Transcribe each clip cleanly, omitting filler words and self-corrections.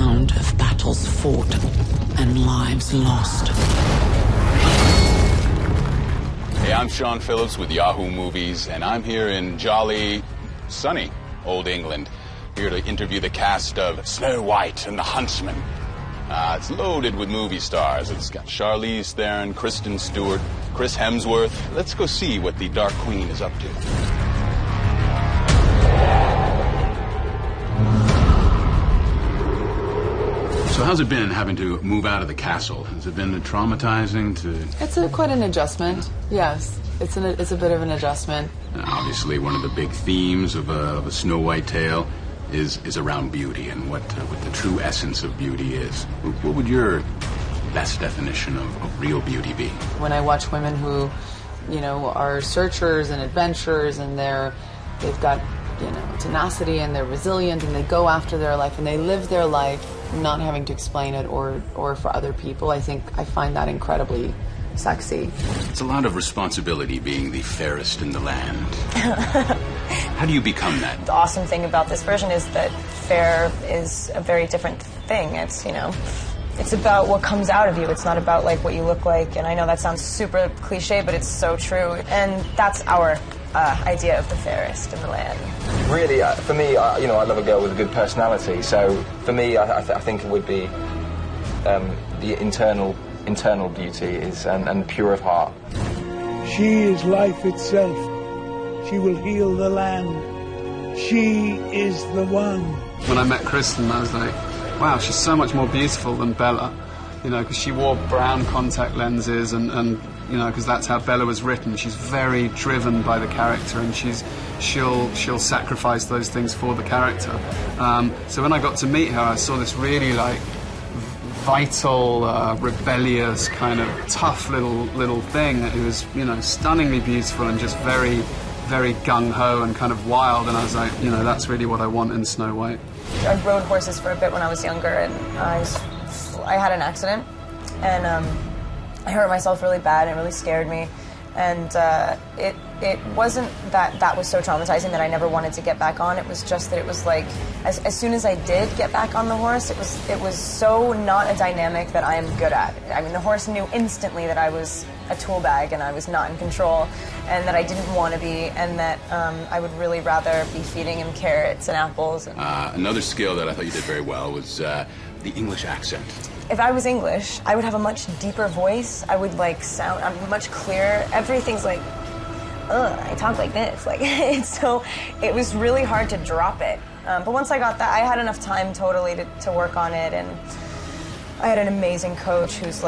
sound of battles fought and lives lost. Hey, I'm Phillips with Yahoo Movies, and I'm here in jolly, sunny Old England, here to interview the cast of Snow White and the Huntsman. It's loaded with movie stars. It's got Charlize Theron, Kristen Stewart, Chris Hemsworth. Let's go see what the Dark Queen is up to. So how's it been having to move out of the castle? Has it been traumatizing to... It's quite an adjustment, yes. It's a bit of an adjustment. Obviously, one of the big themes of a Snow White tale is around beauty and what the true essence of beauty is. What would your best definition of real beauty be? When I watch women who, are searchers and adventurers, and they've got, tenacity, and they're resilient, and they go after their life, and they live their life not having to explain it or for other people, I find that incredibly sexy. It's a lot of responsibility being the fairest in the land. How do you become that? The awesome thing about this version is that fair is a very different thing. It's, it's about what comes out of you. It's not about, what you look like. And I know that sounds super cliche, but it's so true. And that's our idea of the fairest in the land. Really, for me, I love a girl with a good personality. So for me, I think it would be the internal beauty is and pure of heart. She is life itself. She will heal the land. She is the one. When I met Kristen, I was like, wow, she's so much more beautiful than Bella. Because she wore brown contact lenses and because that's how Bella was written. She's very driven by the character, and she'll sacrifice those things for the character. So when I got to meet her, I saw this really vital, rebellious, kind of tough little thing who was stunningly beautiful and just very, very gung-ho and kind of wild. And I was like, that's really what I want in Snow White. I rode horses for a bit when I was younger, and I had an accident, and I hurt myself really bad, and it really scared me. And it wasn't that was so traumatizing that I never wanted to get back on. It was just that it was as soon as I did get back on the horse, it was so not a dynamic that I am good at. I mean, the horse knew instantly that I was a tool bag and I was not in control, and that I didn't want to be, and that I would really rather be feeding him carrots and apples. Another skill that I thought you did very well was the English accent. If I was English, I would have a much deeper voice. I would sound much clearer. Everything's I talk like this. It was really hard to drop it. But once I got that, I had enough time totally to work on it, and I had an amazing coach who's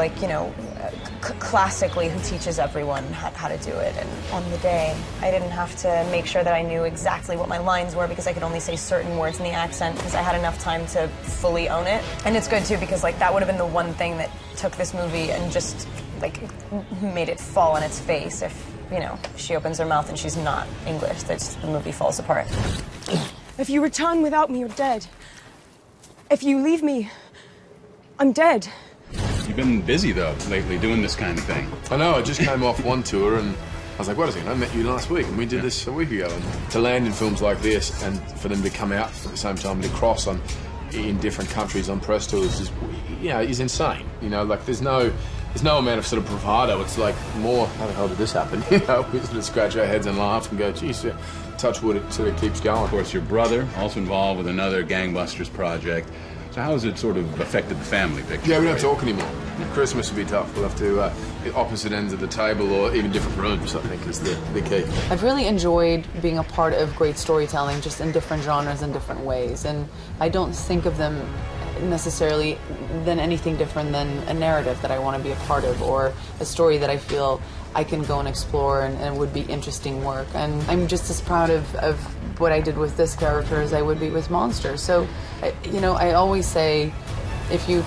classically, who teaches everyone how to do it. And on the day, I didn't have to make sure that I knew exactly what my lines were, because I could only say certain words in the accent, because I had enough time to fully own it. And it's good too, because that would have been the one thing that took this movie and just made it fall on its face. If she opens her mouth and she's not English, the movie falls apart. If you return without me, you're dead. If you leave me, I'm dead. You've been busy, though, lately, doing this kind of thing. I know, I just came off one tour, and I was like, wait a second, I met you last week, and we did this a week ago. And to land in films like this, and for them to come out at the same time and to cross in different countries on press tours is insane. There's no amount of sort of bravado. It's more, how the hell did this happen? We sort of scratch our heads and laugh and go, geez, touch wood, it sort of keeps going. Of course, your brother, also involved with another gangbusters project. So how has it sort of affected the family picture? Yeah, we don't talk anymore. Christmas will be tough. We'll have to be opposite ends of the table, or even different rooms, I think, is the key. I've really enjoyed being a part of great storytelling, just in different genres and different ways. And I don't think of them necessarily than anything different than a narrative that I want to be a part of, or a story that I feel I can go and explore and it would be interesting work. And I'm just as proud of what I did with this character as I would be with Monster. So, I always say, if you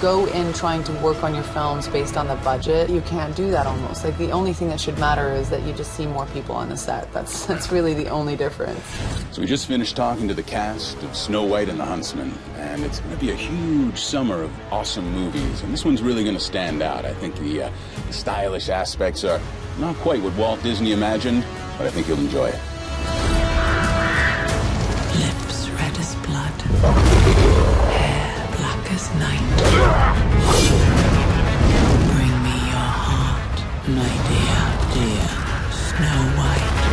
go in trying to work on your films based on the budget, you can't do that almost. The only thing that should matter is that you just see more people on the set. That's really the only difference. So we just finished talking to the cast of Snow White and the Huntsman, and it's going to be a huge summer of awesome movies, and this one's really going to stand out. I think the stylish aspects are not quite what Walt Disney imagined, but I think you'll enjoy it. Lips red as blood, hair as night. Bring me your heart, my dear, dear Snow White.